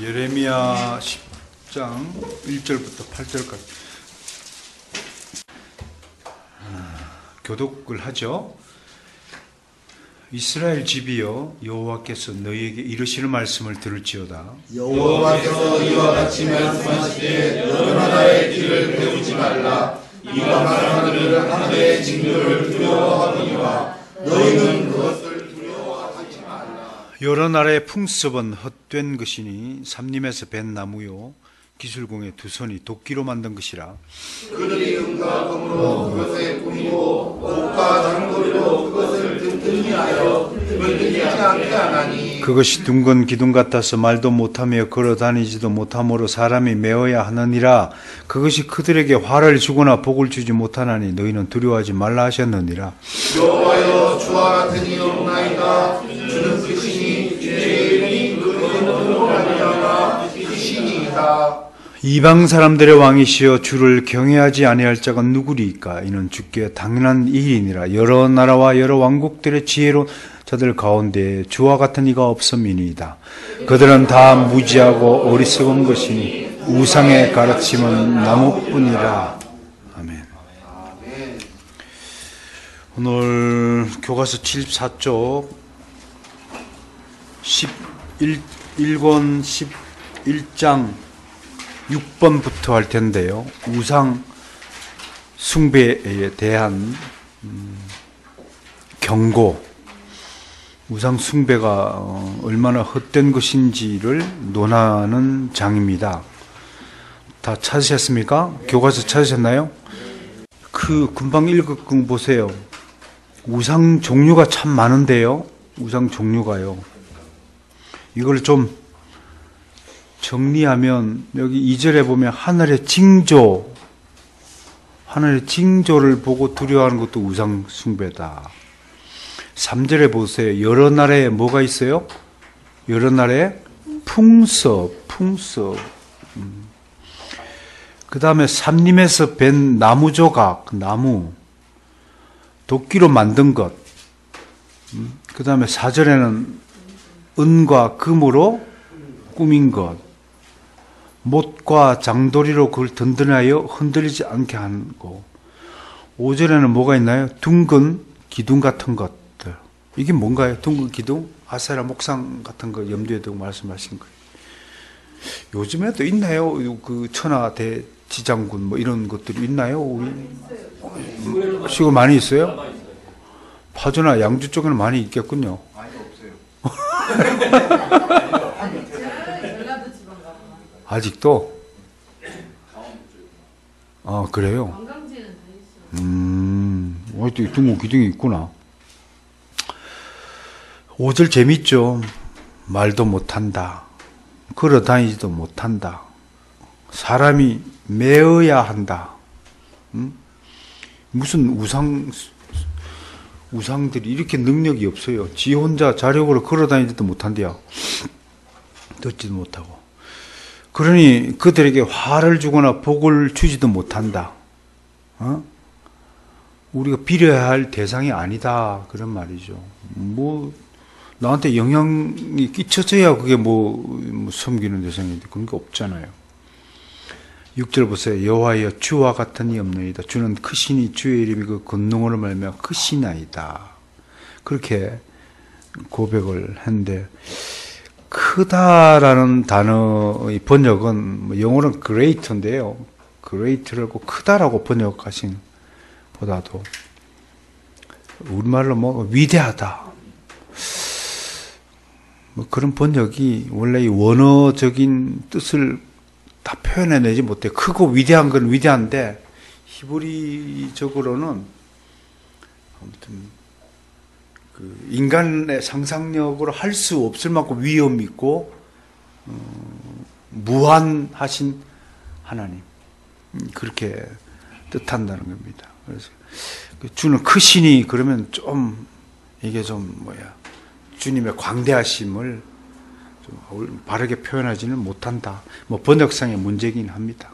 예레미야 10장 1절부터 8절까지 교독을 하죠. 이스라엘 집이여, 여호와께서 너희에게 이르시는 말씀을 들을지어다. 여호와께서 이와 같이 말씀하시되 여러 나라의 길을 배우지 말라. 이와 말한 그들은 하늘의 징조를 두려워하거니와 너희는 그것을 두려워하지 말라. 여러 나라의 풍습은 헛된 것이니 삼림에서 벤 나무요 기술공의 두 손이 도끼로 만든 것이라. 그들이 은과 금으로 그것에 꾸미고 옷과 장도리로 그것을 든든히 하여 물들이지 않게 하나니 그것이 둥근 기둥 같아서 말도 못하며 걸어다니지도 못하므로 사람이 메어야 하느니라. 그것이 그들에게 화를 주거나 복을 주지 못하나니 너희는 두려워하지 말라 하셨느니라. 여호와여, 주와 같은 이 없나이다. 주는 크시니 주의 이름이 그것으로 말미암아 크시니이다. 이방 사람들의 왕이시여, 주를 경외하지 아니할 자가 누구리이까? 이는 주께 당연한 일이니라. 여러 나라와 여러 왕국들의 지혜로운 자들 가운데 주와 같은 이가 없음이니이다. 그들은 다 무지하고 어리석은 것이니 우상의 가르침은 나무뿐이라. 아멘. 오늘 교과서 74쪽 11권 11장 6번부터 할 텐데요. 우상 숭배에 대한 경고, 우상 숭배가 얼마나 헛된 것인지를 논하는 장입니다. 다 찾으셨습니까? 교과서 찾으셨나요? 금방 읽은 보세요. 우상 종류가 참 많은데요. 우상 종류가요. 이걸 좀 정리하면 여기 2절에 보면 하늘의 징조를 보고 두려워하는 것도 우상 숭배다. 3절에 보세요. 여러 나라에 뭐가 있어요? 여러 나라에 풍습. 그 다음에 삼림에서 벤 나무 조각, 도끼로 만든 것. 그 다음에 4절에는 은과 금으로 꾸민 것. 못과 장도리로 그걸 든든하여 흔들리지 않게 하는 거. 5절에는 뭐가 있나요? 둥근 기둥 같은 것들. 이게 뭔가요? 둥근 기둥? 아세라 목상 같은 거 염두에 두고 말씀하신 거예요. 요즘에도 있나요? 그 천하대지장군 뭐 이런 것들이 있나요? 우리 시골 많이 있어요? 파주나 양주 쪽에는 많이 있겠군요. 많이 없어요. 아직도? 아, 그래요? 둥근 기둥이 있구나. 5절 재밌죠? 말도 못한다. 걸어다니지도 못한다. 사람이 메어야 한다. 무슨 우상들이 이렇게 능력이 없어요. 지 혼자 자력으로 걸어다니지도 못한대요. 듣지도 못하고. 그러니 그들에게 화를 주거나 복을 주지도 못한다. 우리가 빌어야 할 대상이 아니다. 그런 말이죠. 나한테 영향이 끼쳐져야 그게 섬기는 대상인데 그런 게 없잖아요. 6절 보세요. 여호와여, 주와 같은 이 없나이다. 주는 크시니 주의 이름이 그 권능으로 말미암아 크시나이다. 그렇게 고백을 했는데, 크다라는 단어의 번역은 영어로는 great인데요. great라고 크다라고 번역하신 보다도 우리말로 위대하다. 그런 번역이 원래 이 원어적인 뜻을 다 표현해내지 못해. 크고 위대한 건 위대한데 히브리적으로는 아무튼 인간의 상상력으로 할 수 없을 만큼 위엄 있고 무한하신 하나님, 그렇게 뜻한다는 겁니다. 그래서 주는 크시니 그러면 이게 주님의 광대하심을 좀 바르게 표현하지는 못한다. 번역상의 문제긴 합니다.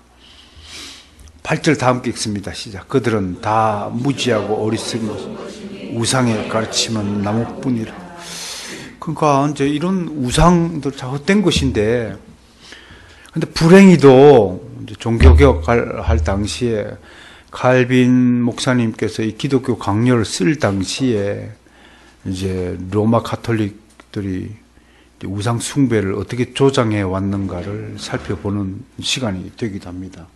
8절 다 함께 읽습니다. 시작. 그들은 다 무지하고 어리석은 것이 우상의 가르침은 나무뿐이라. 그러니까 이제 이런 우상들 다 헛된 것인데 근데 불행히도 이제 종교개혁 할 당시에 칼빈 목사님께서 이 기독교 강요를 쓸 당시에 이제 로마 가톨릭들이 우상 숭배를 어떻게 조장해 왔는가를 살펴보는 시간이 되기도 합니다.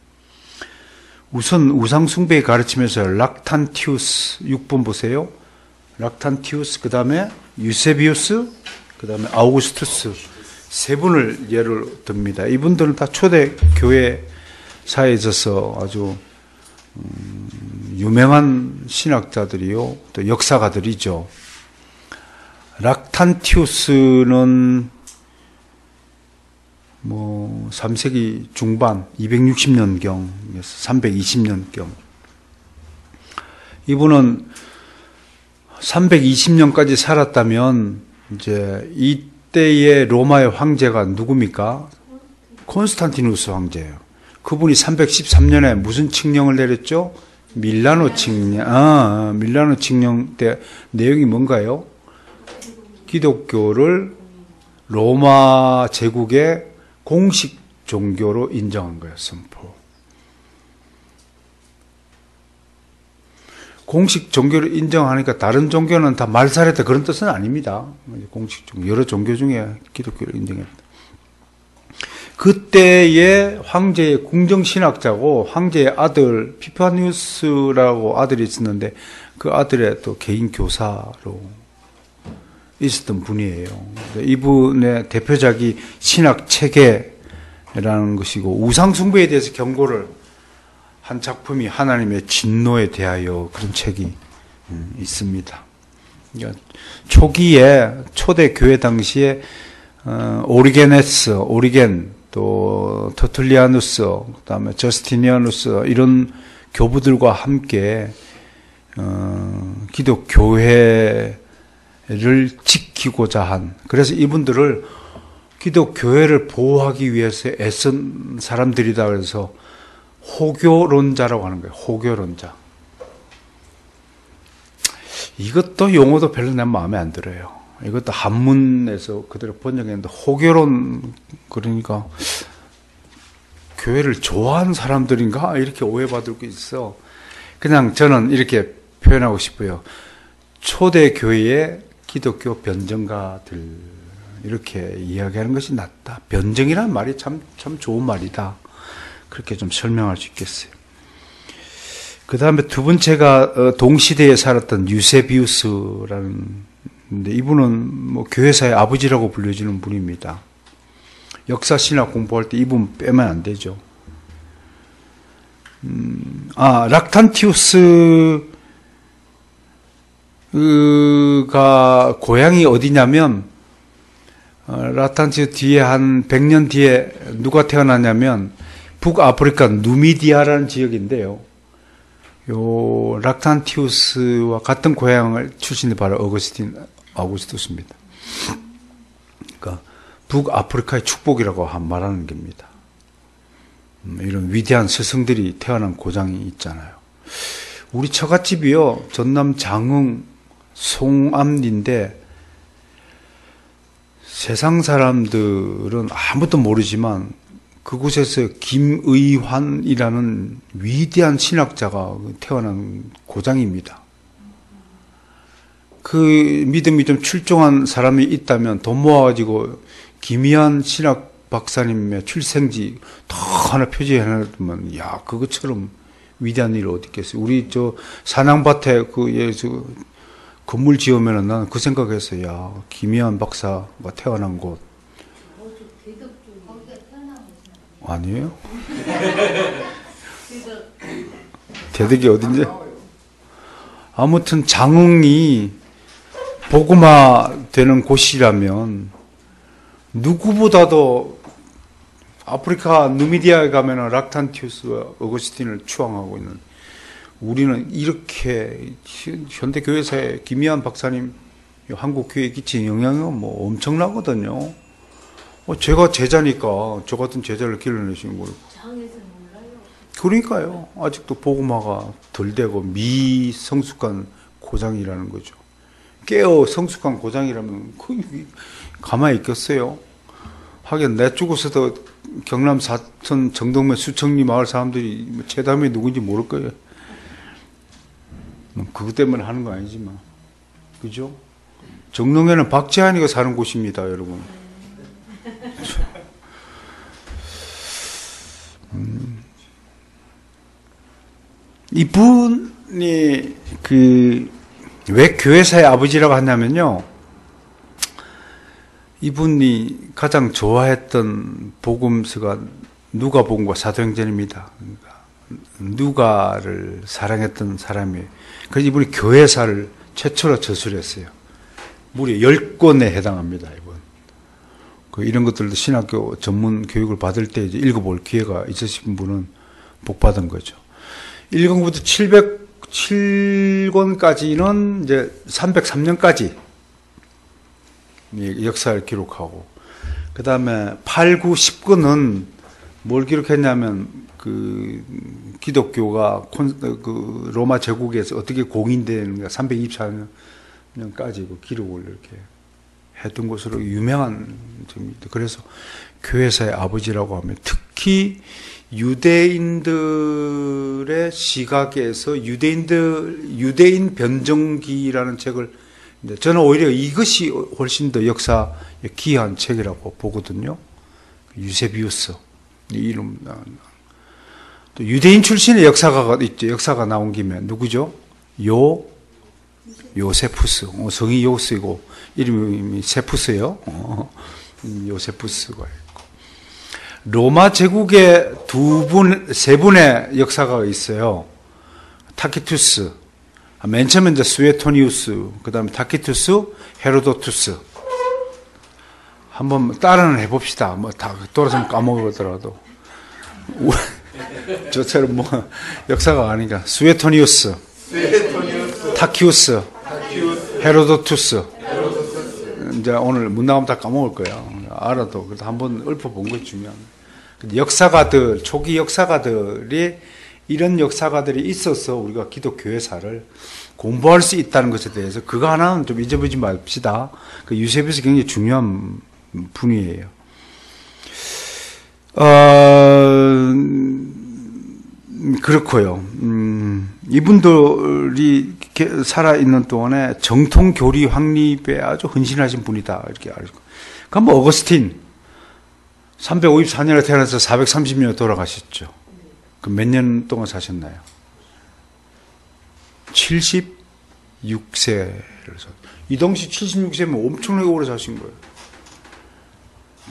우선 우상 숭배의 가르침에서 락탄티우스 6번 보세요. 락탄티우스, 그 다음에 유세비우스, 그 다음에 아우구스투스 세 분을 예를 듭니다. 이분들은 다 초대 교회사에 있어서 아주 유명한 신학자들이요, 또 역사가들이죠. 락탄티우스는 3세기 중반 260년경에서 320년경. 이분은 320년까지 살았다면 이제 이때의 로마의 황제가 누굽니까? 콘스탄티누스 황제예요. 그분이 313년에 무슨 칙령을 내렸죠? 밀라노 칙령. 밀라노 칙령 때 내용이 뭔가요? 기독교를 로마 제국의 공식 종교로 인정한 거예요. 선포. 공식 종교를 인정하니까 다른 종교는 다 말살했다 그런 뜻은 아닙니다. 공식 종교, 여러 종교 중에 기독교를 인정했다. 그때의 황제의 궁정신학자고 황제의 아들 피파니우스라고 아들이 있었는데 그 아들의 또 개인 교사로 있었던 분이에요. 이분의 대표작이 신학체계라는 것이고 우상숭배에 대해서 경고를 한 작품이 하나님의 진노에 대하여 그런 책이 있습니다. 그러니까 초기에 초대 교회 당시에 오리겐, 또 터툴리아누스, 그다음에 저스티니아누스 이런 교부들과 함께 기독교회를 지키고자 한, 그래서 이분들을 기독교회를 보호하기 위해서 애쓴 사람들이다 그래서 호교론자라고 하는 거예요. 호교론자. 이것도 용어도 별로 내 마음에 안 들어요. 이것도 한문에서 그대로 번역했는데 호교론, 그러니까 교회를 좋아하는 사람들인가 이렇게 오해받을 수 있어. 그냥 저는 이렇게 표현하고 싶어요. 초대 교회의 기독교 변증가들 이렇게 이야기하는 것이 낫다. 변증이라는 말이 참 좋은 말이다. 그렇게 좀 설명할 수 있겠어요. 그 다음에 두 번째가 동시대에 살았던 유세비우스라는, 근데 이분은 뭐 교회사의 아버지라고 불려지는 분입니다. 역사신학 공부할 때 이분 빼면 안 되죠. 락탄티우스가 고향이 어디냐면, 락탄티우스 뒤에 한 100년 뒤에 누가 태어나냐면 북아프리카 누미디아라는 지역인데요. 요 락탄티우스와 같은 고향을 출신이 바로 아우구스투스입니다. 그러니까 북아프리카의 축복이라고 말하는 겁니다. 이런 위대한 스승들이 태어난 고장이 있잖아요. 우리 처갓집이요, 전남 장흥 송암리인데 세상 사람들은 아무도 모르지만 그곳에서 김의환이라는 위대한 신학자가 태어난 고장입니다. 그 믿음이 좀 출중한 사람이 있다면 돈 모아가지고 김의환 신학 박사님의 출생지 다 하나 표지해놓으면, 야, 그것처럼 위대한 일이 어디 있겠어요. 우리 저 산양밭에 건물 지으면은 난 그 생각했어요. 야, 김의환 박사가 태어난 곳. 아니에요? 대덕이 어딘지? 아무튼 장흥이 복음화 되는 곳이라면 누구보다도 아프리카 누미디아에 가면 락탄티우스와 어거스틴을 추앙하고 있는, 우리는 이렇게 현대교회사의 김희한 박사님 한국 교회에 끼친 영향은 뭐 엄청나거든요. 제가 제자니까 저 같은 제자를 길러내신 거예요. 장에서 몰라요. 그러니까요. 아직도 복음화가 덜 되고 미성숙한 고장이라는 거죠. 깨어 성숙한 고장이라면 가만히 있겠어요? 하긴 내 죽어서도 경남 사천 정동면 수청리 마을 사람들이 최다음에 누군지 모를 거예요. 그것 때문에 하는 거 아니지만, 그죠? 정릉에는 박재환이가 사는 곳입니다, 여러분. 이분이 왜 교회사의 아버지라고 하냐면요, 이분이 가장 좋아했던 복음서가 누가복음과 사도행전입니다. 그러니까 누가를 사랑했던 사람이에요. 그래서 이분이 교회사를 최초로 저술했어요. 무려 10권에 해당합니다, 이분. 이런 것들도 신학교 전문 교육을 받을 때 이제 읽어볼 기회가 있으신 분은 복 받은 거죠. 1권부터 7권까지는 이제 303년까지 역사를 기록하고, 그 다음에 8, 9, 10권은 뭘 기록했냐면, 기독교가 로마 제국에서 어떻게 공인되는가 324년까지 기록을 이렇게 했던 것으로 유명한 점입니다. 그래서 교회사의 아버지라고 하면, 특히 유대인들의 시각에서 유대인 변정기라는 책을, 저는 오히려 이것이 훨씬 더 역사에 기이한 책이라고 보거든요. 유세비우스 이름. 또 유대인 출신의 역사가가 있죠. 역사가 나온 김에 누구죠? 요세푸스. 성이 요스이고 이름이 세푸스예요. 요세푸스가 있고, 로마 제국에 세 분의 역사가가 있어요. 타키투스, 맨 처음에 이제 수에토니우스, 그 다음에 타키투스, 헤로도투스. 한번 따라는 해봅시다. 뭐 다 돌아서 까먹으더라도. 저처럼 뭐 역사가 아니니까. 수에토니우스, 타키우스, 헤로도투스. 이제 오늘 문 나가면 다 까먹을 거야. 알아도 그래도 한번 읊어본 것이 중요한. 역사가들, 초기 역사가들이, 이런 역사가들이 있어서 우리가 기독교회사를 공부할 수 있다는 것에 대해서 그거 하나는 좀 잊어버리지 맙시다. 유세비우스 굉장히 중요한 분이에요. 그렇고요. 이분들이 살아있는 동안에 정통교리 확립에 아주 헌신하신 분이다, 이렇게 알고. 그럼 뭐 어거스틴 354년에 태어나서 430년에 돌아가셨죠. 그 몇 년 동안 사셨나요? 76세를 이동시 76세면 엄청나게 오래 사신 거예요.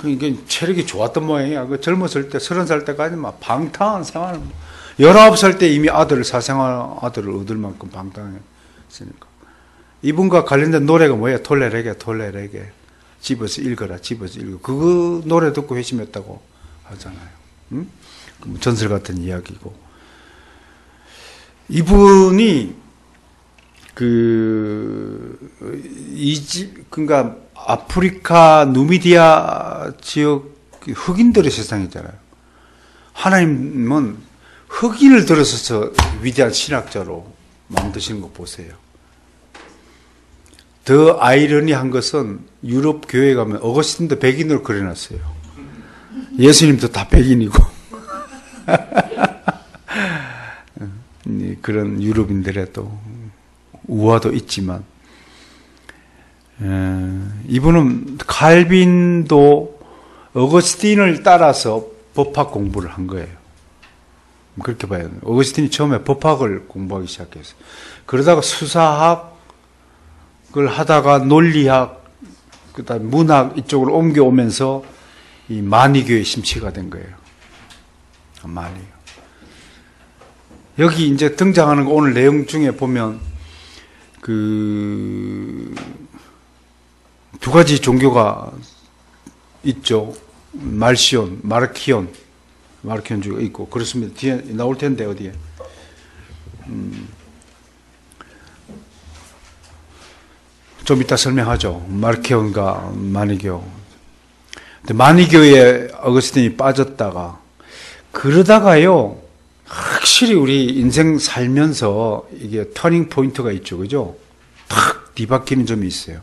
그러니까 체력이 좋았던 모양이야. 그 젊었을 때 30살 때까지 막 방탕한 생활을, 19살 때 이미 사생활 아들을 얻을 만큼 방탕했으니까. 이분과 관련된 노래가 뭐예요? 톨레레게. 집어서 읽어라. 그 노래 듣고 회심했다고 하잖아요. 응? 전설 같은 이야기고. 이분이 그러니까 아프리카 누미디아 지역 흑인들의 세상이잖아요. 하나님은 흑인을 들어서서 위대한 신학자로 만드시는 거 보세요. 더 아이러니한 것은 유럽 교회에 가면 어거스틴도 백인으로 그려놨어요. 예수님도 다 백인이고. 그런 유럽인들의 또 우화도 있지만, 이분은 칼빈도 어거스틴을 따라서 법학 공부를 한 거예요. 그렇게 봐요. 어거스틴이 처음에 법학을 공부하기 시작했어요. 그러다가 수사학을 하다가 논리학, 그다음에 문학 이쪽으로 옮겨오면서 이 마니교의 심취가 된 거예요. 마니. 여기 이제 등장하는 거 오늘 내용 중에 보면 두 가지 종교가 있죠. 말시온, 마르키온주가 있고 그렇습니다. 뒤에 나올 텐데 어디에? 좀 이따 설명하죠. 마르키온과 마니교. 근데 마니교에 어거스틴이 빠졌다가 그러다가요. 확실히 우리 인생 살면서 이게 터닝 포인트가 있죠. 그죠? 탁 뒤바뀌는 점이 있어요.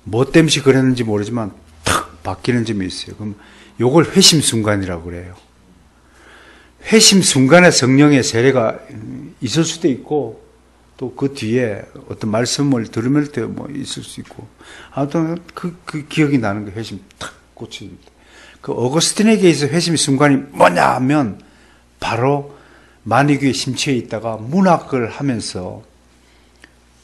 뭐 때문에 그랬는지 모르지만 탁 바뀌는 점이 있어요. 그럼 요걸 회심 순간이라고 그래요. 회심 순간에 성령의 세례가 있을 수도 있고 또 그 뒤에 어떤 말씀을 들으면 때 뭐 있을 수 있고 아무튼 그 기억이 나는 거 회심 탁 꽂힙니다. 그 어거스틴에게 있어 회심 순간이 뭐냐 하면 바로 만이교에 심취해 있다가 문학을 하면서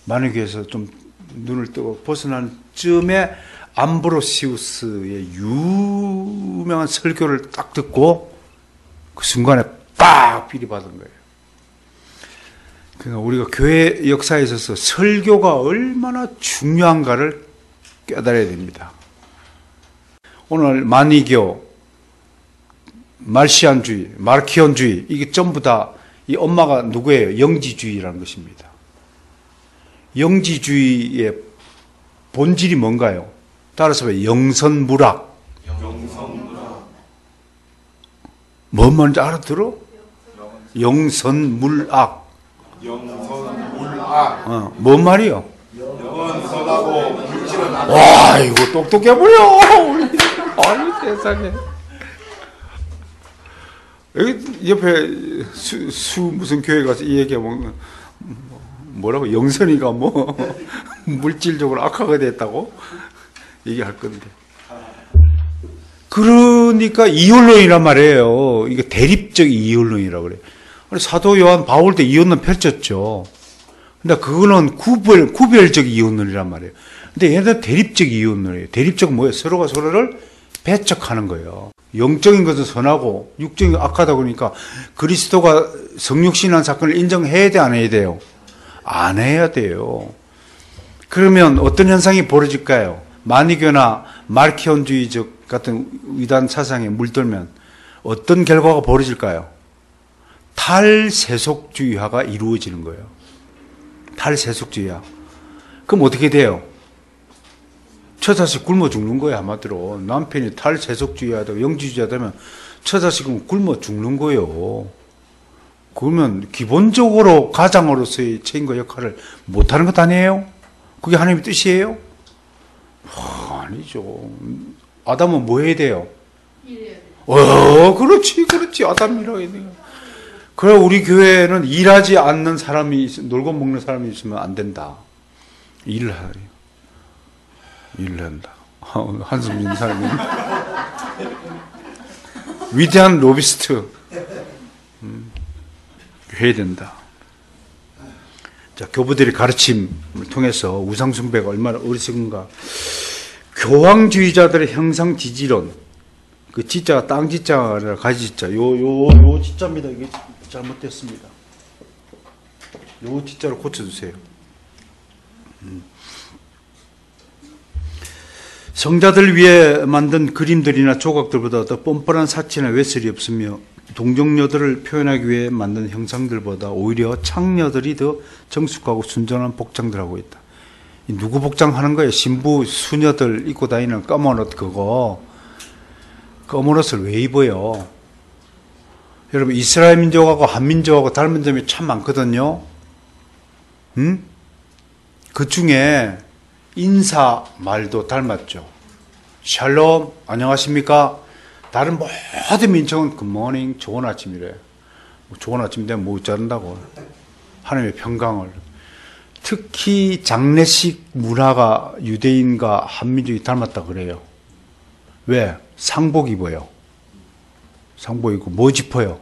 만이교에서 좀 눈을 뜨고 벗어난 쯤에 암브로시우스의 유명한 설교를 딱 듣고 그 순간에 빡 비리 받은 거예요. 그러니까 우리가 교회 역사에 있어서 설교가 얼마나 중요한가를 깨달아야 됩니다. 오늘 만이교, 말시안주의, 마르키온주의 이게 전부 다 이 엄마가 누구예요? 영지주의라는 것입니다. 영지주의의 본질이 뭔가요? 따라서 영선물학. 뭔 말인지 알아들어? 영선물학. 뭔 말이요? 영원선하고 물질은 와, 이거 똑똑해 보여. 아니, 세상에. 여기 옆에 무슨 교회 가서 이 얘기하면 뭐라고? 영선이가 뭐 물질적으로 악화가 됐다고 얘기할 건데. 그러니까 이혼론이란 말이에요. 이게 대립적 이혼론이라고 그래요. 사도 요한 바울 때 이혼론 펼쳤죠. 근데 그거는 구별적 이혼론이란 말이에요. 근데 얘는 대립적 이혼론이에요. 대립적은 뭐예요? 서로가 서로를 배척하는 거예요. 영적인 것은 선하고 육적인 건 악하다 그러니까 그리스도가 성육신한 사건을 인정해야 돼, 안 해야 돼요? 안 해야 돼요. 그러면 어떤 현상이 벌어질까요? 만이교나 마르키온주의적 같은 위단 사상에 물들면 어떤 결과가 벌어질까요? 탈세속주의화가 이루어지는 거예요. 탈세속주의화. 그럼 어떻게 돼요? 처자식 굶어 죽는 거예요, 한마디로. 남편이 탈세속주의하다, 영지주의하다 되면 처자식은 굶어 죽는 거예요. 그러면 기본적으로 가장으로서의 책임과 역할을 못하는 것 아니에요? 그게 하나님의 뜻이에요? 아니죠. 아담은 뭐 해야 돼요? 그렇지. 아담이라고 해야 돼요. 그래, 우리 교회는 일하지 않는 사람이, 놀고 먹는 사람이 있으면 안 된다. 일을 한다. 한숨 짓는 사람이. 위대한 로비스트. 해야 된다. 자, 교부들의 가르침을 통해서 우상숭배가 얼마나 어리석은가. 교황주의자들의 형상 지지론. 그 지자가 땅 지자가 아니라 가지 지자. 요 지자입니다. 이게 잘못됐습니다. 요 지자로 고쳐주세요. 성자들 위해 만든 그림들이나 조각들보다 더 뻔뻔한 사치나 외설이 없으며 동정녀들을 표현하기 위해 만든 형상들보다 오히려 창녀들이 더 정숙하고 순전한 복장들 하고 있다. 누구 복장하는 거예요? 신부 수녀들 입고 다니는 검은 옷 그거. 검은 옷을 왜 입어요? 여러분 이스라엘 민족하고 한민족하고 닮은 점이 참 많거든요. 그 중에 인사 말도 닮았죠. 샬롬, 안녕하십니까? 다른 모든 민족은 굿모닝, 좋은 아침이래. 좋은 아침 되면 못 자른다고. 하나님의 평강을. 특히 장례식 문화가 유대인과 한민족이 닮았다 그래요. 왜? 상복 입어요. 상복 입고 뭐 짚어요?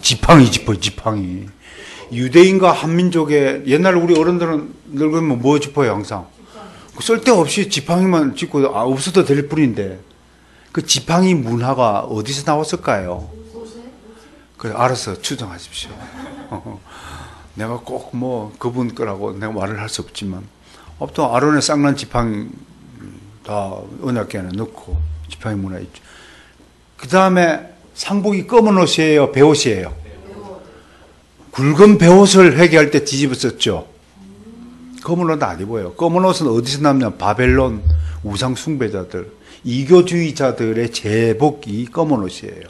지팡이 짚어요, 지팡이. 유대인과 한민족의 옛날 우리 어른들은 늙으면 뭐 짚어요, 항상? 쓸데없이 지팡이만 짚고 없어도 될 뿐인데 그 지팡이 문화가 어디서 나왔을까요? 그래, 알아서 추정하십시오. 내가 꼭 뭐 그분 거라고 내가 말을 할 수 없지만 또 아론의 쌍난 지팡이 다 언약궤 안에 넣고 지팡이 문화 있죠. 그 다음에 상복이 검은 옷이에요, 베옷이에요? 굵은 베옷을 회개할 때 뒤집어 썼죠. 검은 옷 안 입어요. 검은 옷은 어디서 남냐? 바벨론 우상 숭배자들, 이교주의자들의 제복이 검은 옷이에요.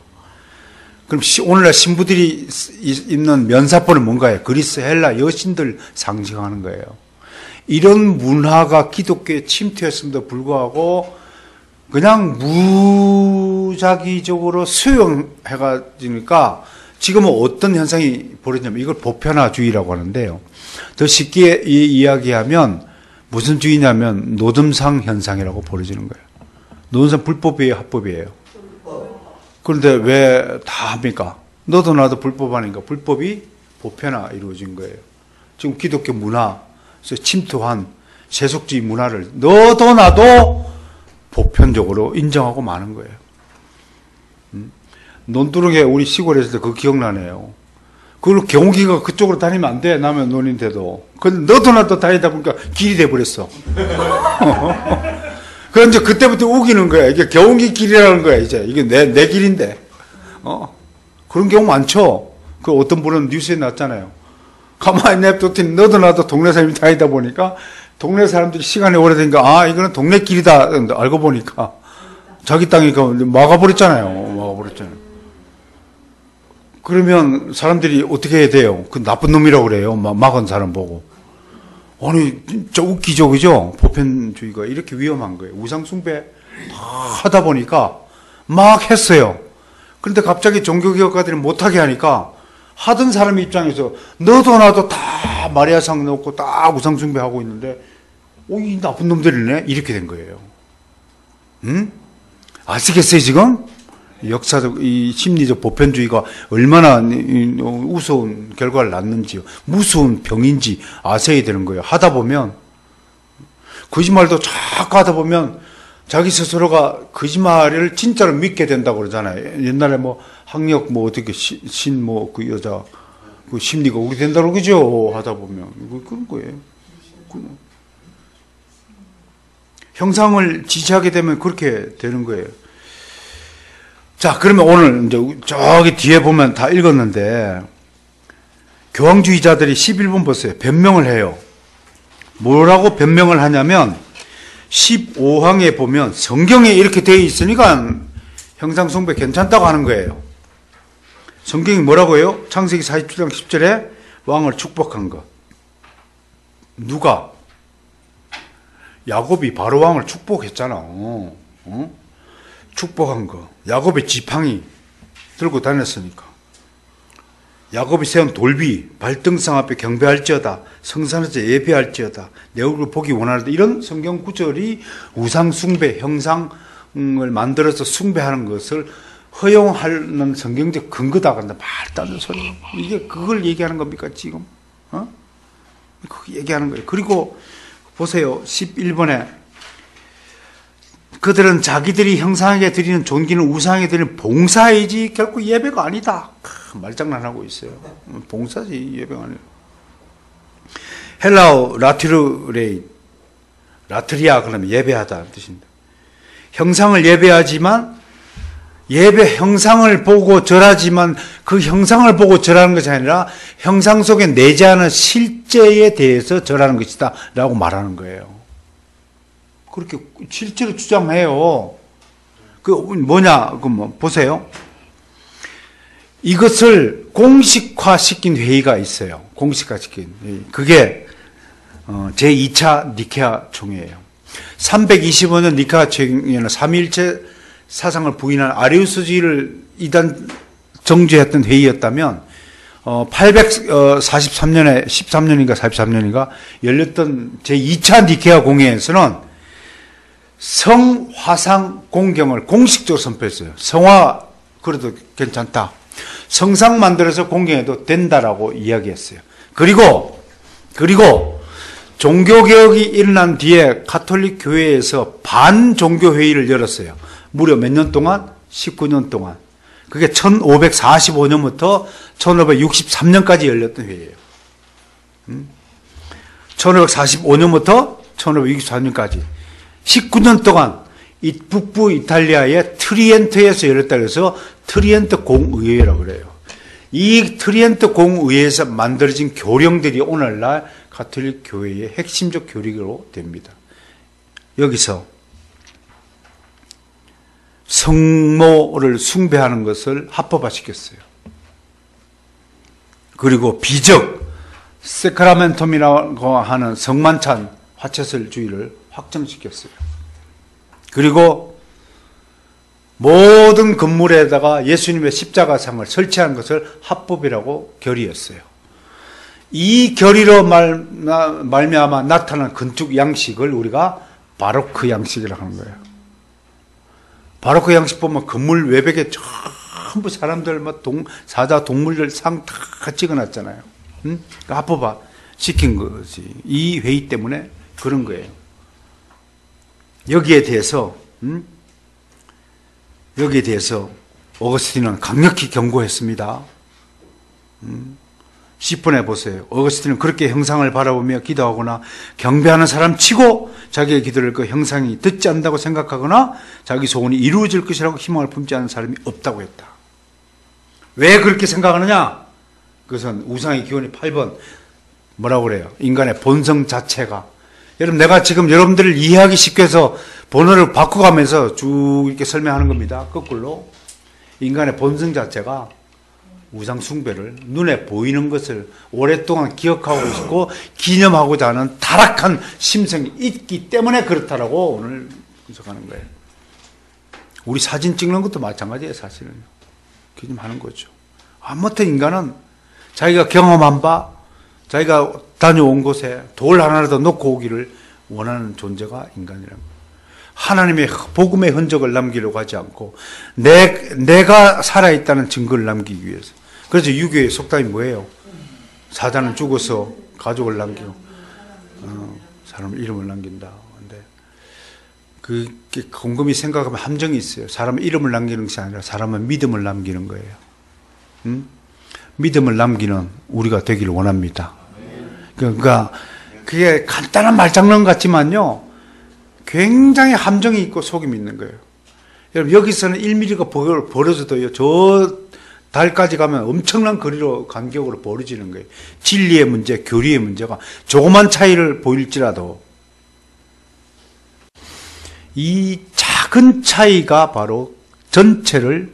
그럼 오늘날 신부들이 입는 면사포는 뭔가요? 그리스 헬라 여신들 상징하는 거예요. 이런 문화가 기독교에 침투했음에도 불구하고 그냥 무작위적으로 수용해가지니까 지금은 어떤 현상이 벌어지냐면 이걸 보편화주의라고 하는데요. 더 쉽게 이야기하면 무슨 주의냐면 노점상 현상이라고 벌어지는 거예요. 노점상 불법이에요, 합법이에요? 그런데 왜 다 합니까? 너도 나도 불법하니까 불법이 보편화 이루어진 거예요. 지금 기독교 문화에서 침투한 세속주의 문화를 너도 나도 보편적으로 인정하고 마는 거예요. 논두렁에 우리 시골에 있을 때 그거 기억나네요. 그걸 경운기가 그쪽으로 다니면 안 돼. 남의 논인데도. 근데 너도 나도 다니다 보니까 길이 돼버렸어. 그럼 이제 그때부터 우기는 거야. 이게 경운기 길이라는 거야, 이제. 이게 내 길인데. 그런 경우 많죠. 그 어떤 분은 뉴스에 났잖아요. 가만히 냅뒀더니 너도 나도 동네 사람이 다니다 보니까 동네 사람들이 시간이 오래되니까 아, 이거는 동네 길이다. 알고 보니까 자기 땅이니까 막아버렸잖아요. 그러면 사람들이 어떻게 해야 돼요? 그 나쁜 놈이라고 그래요. 막은 사람 보고. 아니, 진짜 웃기죠, 그죠? 보편주의가 이렇게 위험한 거예요. 우상숭배 다 하다 보니까 막 했어요. 그런데 갑자기 종교개혁가들이 못하게 하니까 하던 사람 입장에서 너도 나도 다 마리아상 놓고 다 우상숭배하고 있는데 이 나쁜 놈들이네? 이렇게 된 거예요. 응? 아시겠어요, 지금? 역사적, 이 심리적 보편주의가 얼마나 우스운 결과를 낳는지요. 무서운 병인지 아셔야 되는 거예요. 하다 보면, 거짓말도 자꾸 하다 보면 자기 스스로가 거짓말을 진짜로 믿게 된다고 그러잖아요. 옛날에 뭐 학력 어떻게 그 여자 그 심리가 우리 된다고 그러죠. 하다 보면. 그런 거예요. 형상을 지지하게 되면 그렇게 되는 거예요. 자, 그러면 오늘 이제 저기 뒤에 보면 다 읽었는데 교황주의자들이 11번 보세요. 변명을 해요. 뭐라고 변명을 하냐면 15항에 보면 성경에 이렇게 되어 있으니까 형상숭배 괜찮다고 하는 거예요. 성경이 뭐라고 해요? 창세기 47장 10절에 왕을 축복한 것. 누가? 야곱이 바로 왕을 축복했잖아. 축복한 거. 야곱의 지팡이 들고 다녔으니까. 야곱이 세운 돌비, 발등상 앞에 경배할지어다. 성산에서 예배할지어다. 내 얼굴 보기 원하는데 이런 성경 구절이 우상숭배, 형상을 만들어서 숭배하는 것을 허용하는 성경적 근거다. 근데 말도 안 되는 소리. 이게 그걸 얘기하는 겁니까, 지금? 그거 얘기하는 거예요. 그리고 보세요. 11번에 그들은 자기들이 형상에게 드리는 존귀는 우상에게 드리는 봉사이지 결코 예배가 아니다. 말장난하고 있어요. 봉사지 예배가 아니에요. 헬라어 라트르레이, 라트리아 그러면 예배하다는 뜻입니다. 형상을 예배하지만 예배 형상을 보고 절하지만 그 형상을 보고 절하는 것이 아니라 형상 속에 내재하는 실제에 대해서 절하는 것이다 라고 말하는 거예요. 그렇게 실제로 주장해요. 그 뭐냐, 보세요. 이것을 공식화시킨 회의가 있어요. 공식화시킨 회의. 그게 제2차 니케아 총회예요. 325년 니케아 총회는 삼위일체 사상을 부인한 아리우스주의를 이단 정죄했던 회의였다면 843년에 13년인가 43년인가 열렸던 제2차 니케아 공회에서는 성화상 공경을 공식적으로 선포했어요. 성화 그래도 괜찮다. 성상 만들어서 공경해도 된다라고 이야기했어요. 그리고 종교개혁이 일어난 뒤에 가톨릭 교회에서 반종교회의를 열었어요. 무려 몇 년 동안? 19년 동안. 그게 1545년부터 1563년까지 열렸던 회의예요. 1545년부터 1564년까지 19년 동안 이 북부 이탈리아의 트리엔트에서 열렸다고 해서 트리엔트 공의회라고 그래요. 이 트리엔트 공의회에서 만들어진 교령들이 오늘날 가톨릭 교회의 핵심적 교리로 됩니다. 여기서 성모를 숭배하는 것을 합법화시켰어요. 그리고 비적 세크라멘텀이라고 하는 성만찬 화채설주의를 확정시켰어요. 그리고 모든 건물에다가 예수님의 십자가상을 설치하는 것을 합법이라고 결의했어요. 이 결의로 말미암아 나타난 건축 양식을 우리가 바로크 양식이라고 하는 거예요. 바로크 양식 보면 건물 외벽에 전부 사람들, 사자, 동물들 상 다 찍어놨잖아요. 응? 합법화 시킨 거지. 이 회의 때문에 그런 거예요. 여기에 대해서 어거스틴은 강력히 경고했습니다. 10분에 보세요. 어거스틴은 그렇게 형상을 바라보며 기도하거나 경배하는 사람 치고 자기의 기도를 그 형상이 듣지 않는다고 생각하거나 자기 소원이 이루어질 것이라고 희망을 품지 않는 사람이 없다고 했다. 왜 그렇게 생각하느냐? 그것은 우상의 기원이 8번 뭐라고 그래요? 인간의 본성 자체가. 여러분, 내가 지금 여러분들을 이해하기 쉽게 해서 번호를 바꿔가면서 쭉 이렇게 설명하는 겁니다. 거꾸로. 인간의 본성 자체가 우상 숭배를, 눈에 보이는 것을 오랫동안 기억하고 있고 기념하고자 하는 타락한 심성이 있기 때문에 그렇다라고 오늘 분석하는 거예요. 우리 사진 찍는 것도 마찬가지예요, 사실은. 기념하는 거죠. 아무튼 인간은 자기가 경험한 바, 자기가 다녀온 곳에 돌 하나라도 놓고 오기를 원하는 존재가 인간이라는 거예요. 하나님의 복음의 흔적을 남기려고 하지 않고 내가 살아있다는 증거를 남기기 위해서. 그래서 유교의 속담이 뭐예요? 사자는 죽어서 가족을 남기고 사람 이름을 남긴다. 근데 그게 곰곰이 생각하면 함정이 있어요. 사람은 이름을 남기는 것이 아니라 사람은 믿음을 남기는 거예요. 믿음을 남기는 우리가 되기를 원합니다. 그러니까 그게 간단한 말장난 같지만요, 굉장히 함정이 있고 속임이 있는 거예요. 여러분, 여기서는 1mm가 벌어져도요, 저 달까지 가면 엄청난 거리로 간격으로 벌어지는 거예요. 진리의 문제, 교리의 문제가 조그만 차이를 보일지라도 이 작은 차이가 바로 전체를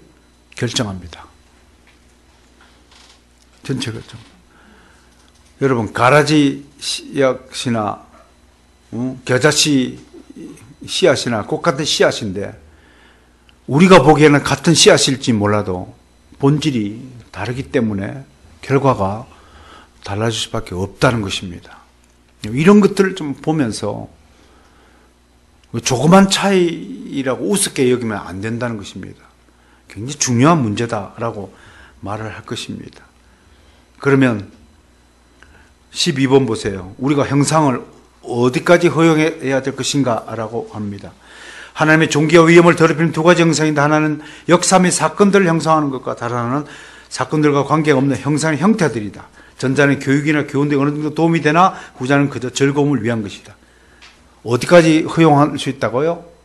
결정합니다. 전체 결정. 여러분, 가라지 씨앗이나 겨자씨 씨앗이나 똑같은 씨앗인데 우리가 보기에는 같은 씨앗일지 몰라도 본질이 다르기 때문에 결과가 달라질 수밖에 없다는 것입니다. 이런 것들을 좀 보면서 조그만 차이라고 우습게 여기면 안 된다는 것입니다. 굉장히 중요한 문제다라고 말을 할 것입니다. 그러면 12번 보세요. 우리가 형상을 어디까지 허용해야 될 것인가 라고 합니다. 하나님의 존귀와 위엄을 더럽히는 두 가지 형상인데, 하나는 역사 및 사건들을 형상하는 것과 다른 하나는 사건들과 관계없는 형상의 형태들이다. 전자는 교육이나 교훈 등 어느 정도 도움이 되나 후자는 그저 즐거움을 위한 것이다. 어디까지 허용할 수 있다고요?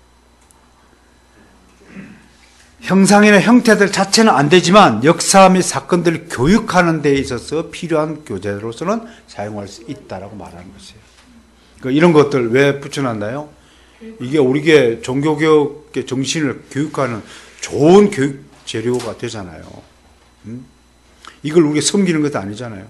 형상이나 형태들 자체는 안 되지만 역사 및 사건들을 교육하는 데 있어서 필요한 교재로서는 사용할 수 있다라고 말하는 것이에요. 그러니까 이런 것들 왜 붙여놨나요? 이게 우리의 종교개혁의 정신을 교육하는 좋은 교육 재료가 되잖아요. 이걸 우리가 섬기는 것도 아니잖아요.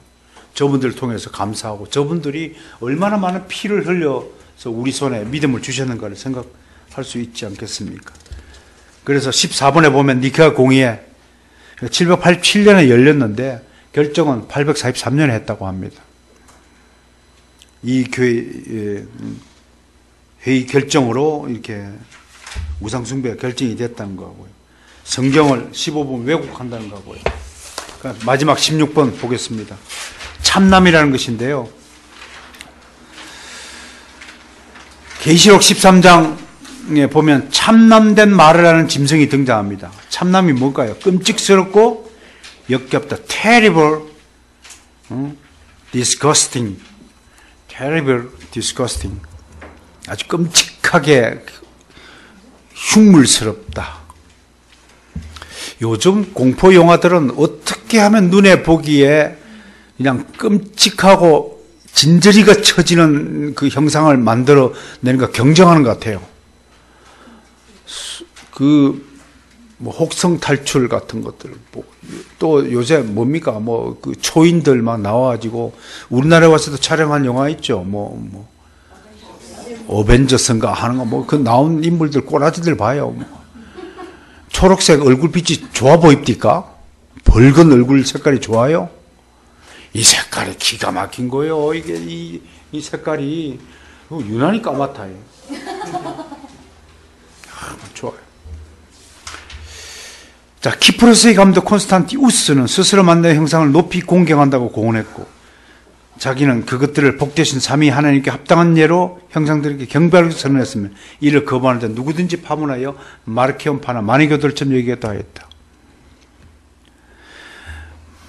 저분들을 통해서 감사하고 저분들이 얼마나 많은 피를 흘려서 우리 손에 믿음을 주셨는가를 생각할 수 있지 않겠습니까? 그래서 14번에 보면 니케아 공의회 787년에 열렸는데 결정은 843년에 했다고 합니다. 이 교회 회의 결정으로 이렇게 우상숭배가 결정이 됐다는 거고요. 성경을 15번 왜곡한다는 거고요. 그러니까 마지막 16번 보겠습니다. 참남이라는 것인데요. 계시록 13장에 보면 참남된 말을 하는 짐승이 등장합니다. 참남이 뭘까요? 끔찍스럽고 역겹다. terrible, disgusting, terrible, disgusting. 아주 끔찍하게 흉물스럽다. 요즘 공포 영화들은 어떻게 하면 눈에 보기에 그냥 끔찍하고 진저리가 쳐지는 그 형상을 만들어내는가 경쟁하는 것 같아요. 뭐 혹성 탈출 같은 것들, 또 요새 뭡니까? 그 초인들 막 나와가지고 우리나라에 와서도 촬영한 영화 있죠. 어벤져스인가 하는 거, 그 나온 인물들 꼬라지들 봐요. 초록색 얼굴빛이 좋아 보입니까? 붉은 얼굴 색깔이 좋아요? 이 색깔이 기가 막힌 거예요. 이게 이 색깔이 유난히 까맣다요. 좋아요. 자, 키프로스의 감독 콘스탄티우스는 스스로 만든 형상을 높이 공경한다고 공언했고, 자기는 그것들을 복되신 삼위 하나님께 합당한 예로 형상들에게 경배하라고 선언했으면 이를 거부하는 자 누구든지 파문하여 마르키온파나 마니교들처럼 얘기했다 하였다.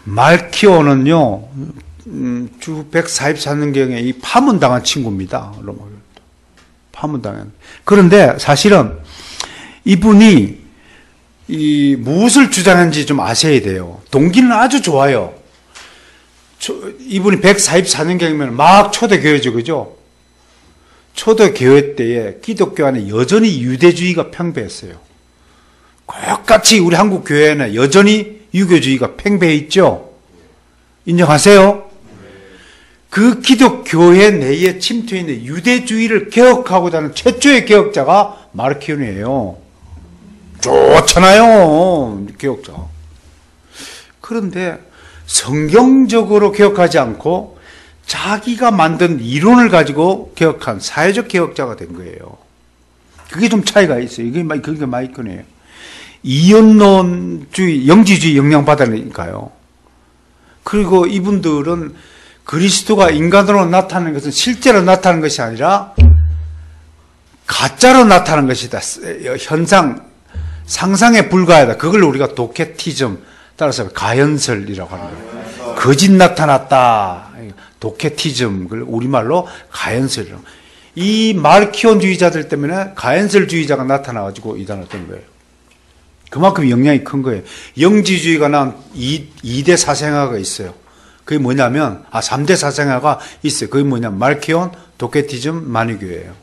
말키오는요, 주 144년경에 이 파문당한 친구입니다. 파문당한. 그런데 사실은 이분이 무엇을 주장하는지 좀 아셔야 돼요. 동기는 아주 좋아요. 이분이 144년경이면 막 초대교회죠, 그죠? 초대교회 때에 기독교 안에 여전히 유대주의가 팽배했어요. 똑같이 우리 한국 교회는 여전히 유교주의가 팽배해 있죠? 인정하세요? 그 기독교회 내에 침투해 있는 유대주의를 개혁하고자 하는 최초의 개혁자가 마르키온이에요. 좋잖아요, 개혁자. 그런데 성경적으로 개혁하지 않고 자기가 만든 이론을 가지고 개혁한 사회적 개혁자가 된 거예요. 그게 좀 차이가 있어요. 그게 마이크네요. 이언론주의, 영지주의 영향받으니까요. 그리고 이분들은 그리스도가 인간으로 나타나는 것은 실제로 나타나는 것이 아니라 가짜로 나타나는 것이다. 현상, 상상에 불과하다. 그걸 우리가 도케티즘, 따라서 가연설이라고 하는 거예요. 거짓 나타났다. 도케티즘, 그걸 우리말로 가연설이라고. 이 마르키온주의자들 때문에 가연설주의자가 나타나가지고 이단했던 거예요. 그만큼 영향이 큰 거예요. 영지주의가 난 2대 사생아가 있어요. 그게 뭐냐면, 3대 사생아가 있어요. 그게 뭐냐면, 마르키온, 도케티즘, 마니교예요.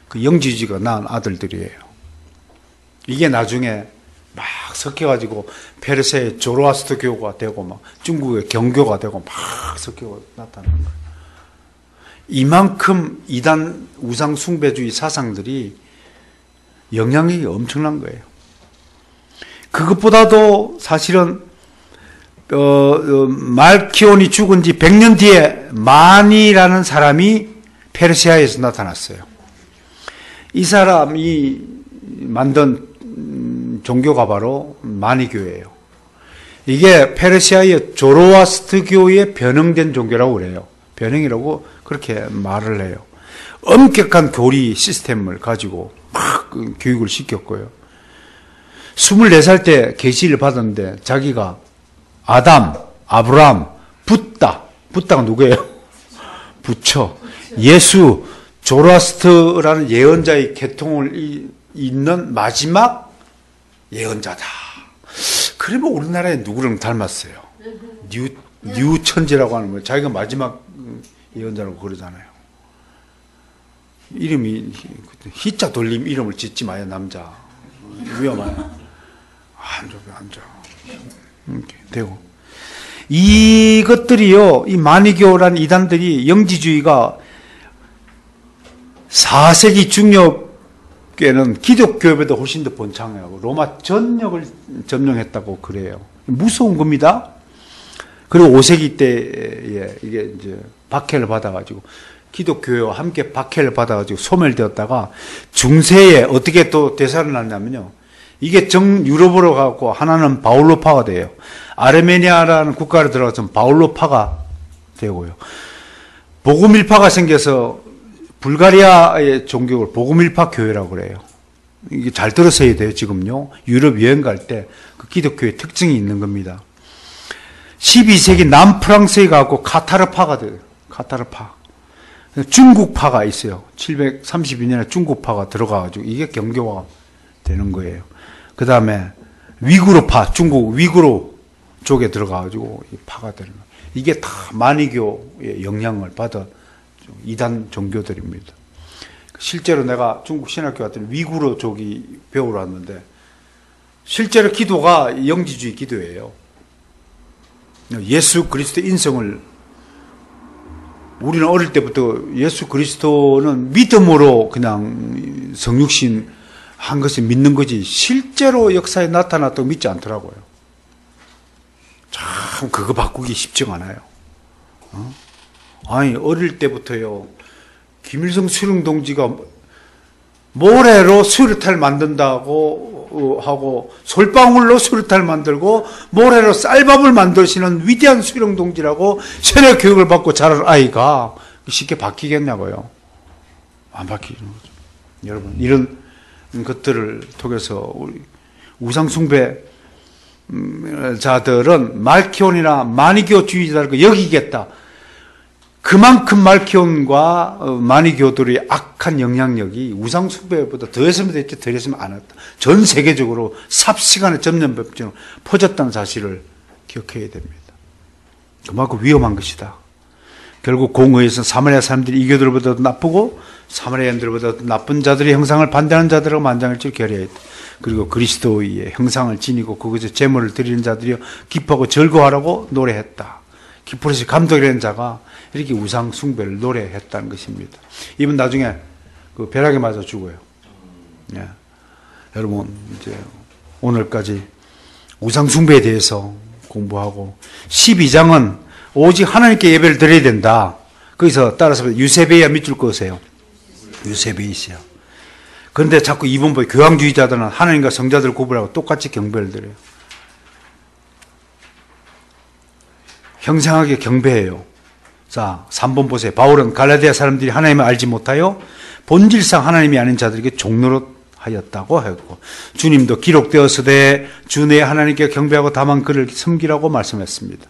그 영지주의가 낳은 아들들이에요. 이게 나중에 막 섞여가지고 페르시아의 조로아스터교가 되고 막 중국의 경교가 되고 막 섞여 나타나는 거예요. 이만큼 이단 우상 숭배주의 사상들이 영향력이 엄청난 거예요. 그것보다도 사실은 말키온이 죽은 지 100년 뒤에 마니라는 사람이 페르시아에서 나타났어요. 이 사람이 만든 종교가 바로 마니교예요. 이게 페르시아의 조로아스트교의 변형된 종교라고 그래요. 변형이라고 그렇게 말을 해요. 엄격한 교리 시스템을 가지고 막 교육을 시켰고요. 24살 때 계시를 받았는데 자기가 아담, 아브람, 붓다가 누구예요? 부처, 예수, 조로아스트라는 예언자의 계통을 잇는 마지막 예언자다. 그러면 우리나라에 누구랑 닮았어요? 뉴천지라고 하는 거예요. 자기가 마지막 예언자라고 그러잖아요. 이름이 희자 돌림 이름을 짓지 마요, 남자. 위험해요. 앉아. 이렇게 되고. 이것들이요, 이 마니교란 이단들이 영지주의가 4세기 중엽에는 기독교보다 훨씬 더 번창하고 로마 전역을 점령했다고 그래요. 무서운 겁니다. 그리고 5세기 때에 이게 이제 박해를 받아가지고 기독교와 함께 박해를 받아가지고 소멸되었다가 중세에 어떻게 또 되살아났냐면요. 이게 유럽으로 가고 하나는 바울로파가 돼요. 아르메니아라는 국가로 들어가서 바울로파가 되고요. 복음일파가 생겨서 불가리아의 종교를 복음일파 교회라고 그래요. 이게 잘 들으셔야 돼요, 지금요. 유럽 여행 갈 때 그 기독교의 특징이 있는 겁니다. 12세기 남프랑스에 가고 카타르파가 돼요. 카타르파. 중국파가 있어요. 732년에 중국파가 들어가가지고 이게 경교화가 되는 거예요. 그 다음에 위구르파, 중국 위구르 쪽에 들어가가지고 파가 되는 거예요. 이게 다 마니교의 영향을 받아 이단 종교들입니다. 실제로 내가 중국 신학교 갔더니 위구르 쪽이 배우러 왔는데 실제로 기도가 영지주의 기도예요. 예수 그리스도 인성을 우리는 어릴 때부터 예수 그리스도는 믿음으로 그냥 성육신 한 것을 믿는 거지 실제로 역사에 나타났다고 믿지 않더라고요. 참 그거 바꾸기 쉽지가 않아요. 아니 어릴 때부터요 김일성 수령 동지가 모래로 수류탄 만든다고 하고 솔방울로 수류탄 만들고 모래로 쌀밥을 만드시는 위대한 수령 동지라고 세뇌 교육을 받고 자랄 아이가 쉽게 바뀌겠냐고요. 안 바뀌는 거죠. 여러분 이런 것들을 통해서 우리 우상숭배자들은 말키온이나 마니교주의자를 여기겠다. 그만큼 말키온과 마니교들의 악한 영향력이 우상숭배보다 더했으면 됐지 덜했으면 안 했다. 전 세계적으로 삽시간에 전염병처럼 퍼졌다는 사실을 기억해야 됩니다. 그만큼 위험한 것이다. 결국 공의에서 사마리아 사람들이 이교들보다도 나쁘고 사마리아인들보다도 나쁜 자들의 형상을 반대하는 자들하고 만장일치를 결의했다. 그리고 그리스도의 형상을 지니고 그것에 제물을 드리는 자들이 기뻐하고 즐거워하라고 노래했다. 기쁘시 감동이라는 자가 이렇게 우상 숭배를 노래했다는 것입니다. 이분 나중에 그 벼락에 맞아 죽어요. 예. 여러분 이제 오늘까지 우상 숭배에 대해서 공부하고 12장은 오직 하나님께 예배를 드려야 된다. 거기서 따라서 유세베이야 밑줄 그으세요. 유세베이시야. 그런데 자꾸 이번 보에 교황주의자들은 하나님과 성자들 구분하고 똑같이 경배를 드려요. 형상하게 경배해요. 자, 3번 보세요. 바울은 갈라디아 사람들이 하나님을 알지 못하여 본질상 하나님이 아닌 자들에게 종노릇하였다고 했고, 주님도 기록되었으되 주 내에 하나님께 경배하고 다만 그를 섬기라고 말씀했습니다.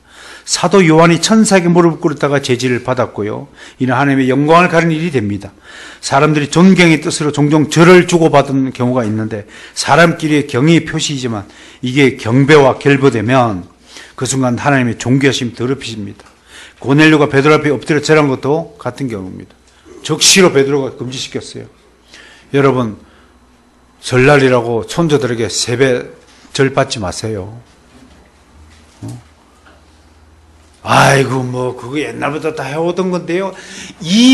사도 요한이 천사에게 무릎 꿇었다가 제지를 받았고요. 이는 하나님의 영광을 가리는 일이 됩니다. 사람들이 존경의 뜻으로 종종 절을 주고받은 경우가 있는데 사람끼리의 경의의 표시이지만 이게 경배와 결부되면 그 순간 하나님의 존귀하심이 더럽혀집니다. 고넬료가 베드로 앞에 엎드려 절한 것도 같은 경우입니다. 적시로 베드로가 금지시켰어요. 여러분 설날이라고 손자들에게 세배 절 받지 마세요. 아이고 뭐 그거 옛날부터 다 해오던 건데요.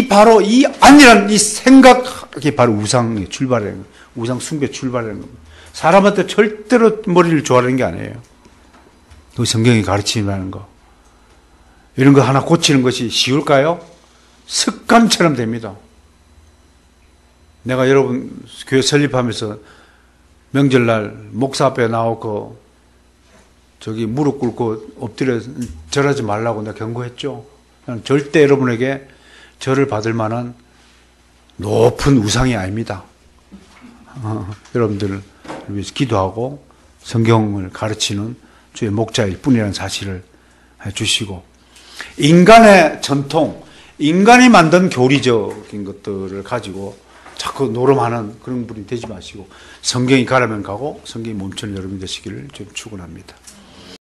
바로 이 아니란 이 생각이 바로 우상의 출발이라는 거예요. 우상 숭배 출발이라는 겁니다. 사람한테 절대로 머리를 조아리는 게 아니에요. 그 성경이 가르치는 거. 이런 거 하나 고치는 것이 쉬울까요? 습관처럼 됩니다. 내가 여러분 교회 설립하면서 명절날 목사 앞에 나오고 저기 무릎 꿇고 엎드려 절하지 말라고 내가 경고했죠. 절대 여러분에게 절을 받을 만한 높은 우상이 아닙니다. 여러분들을 위해서 기도하고 성경을 가르치는 주의 목자일 뿐이라는 사실을 해주시고, 인간의 전통, 인간이 만든 교리적인 것들을 가지고 자꾸 노름하는 그런 분이 되지 마시고 성경이 가라면 가고 성경이 멈추는 여러분 되시기를 좀 축원합니다.